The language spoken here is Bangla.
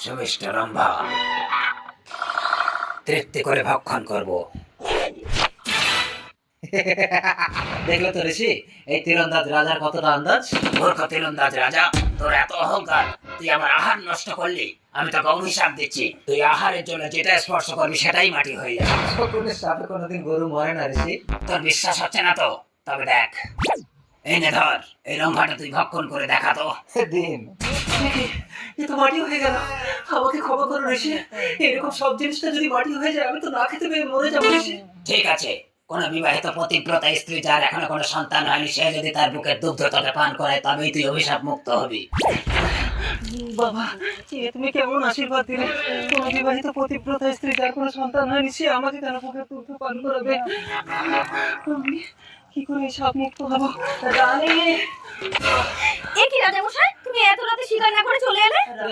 সুমিষ্ট রম্ভা, তৃপ্তি করে ভক্ষণ করব। দেখলে তো ঋষি, এই তীরন্দাজ রাজার কতটা আন্দাজ। মূর্খ তীরন্দাজ রাজা, তোর এত অহংকার! তুই আমার আহার নষ্ট করলি। আমি তোকে অভিশাপ দিচ্ছি, তুই আহারের জন্য যেটা স্পর্শ করবি সেটাই মাটি হয়ে যাবে। শকুনের সাপে কোনোদিন গরু মরে না ঋষি। তোর বিশ্বাস হচ্ছে না তো? তবে দেখ, এই নে ধর, এই রম্ভাটা তুই ভক্ষণ করে দেখা তো। দিন। এ তো মাটি হয়ে গেল। আমাকে ক্ষমা করো ঋষি, এরকম সব জিনিসটা যদি মাটি হয়ে যায় আমি তো না খেতে পেয়ে মরে যাবো ঋষি। ঠিক আছে, কোন বিবাহিত পতিব্রতা স্ত্রী যার এখনো কোনো সন্তান হয়নি, সে যদি তার বুকের দুগ্ধ তোকে পান করে তবেই তুই অভিশাপ মুক্ত হবি। বাবা, তুমি কেমন আশীর্বাদ দিলে! কোন বিবাহিত পতিব্রতা স্ত্রী যার কোনো সন্তান হয়নি, সে আমাকে কেন বুকের দুগ্ধ পান করাবে? আমি কি করে সাপ মুক্ত হবো? রানী! এ কি রাজামশাই, তুমি এত রাতে শিকার না করে চলে এলে?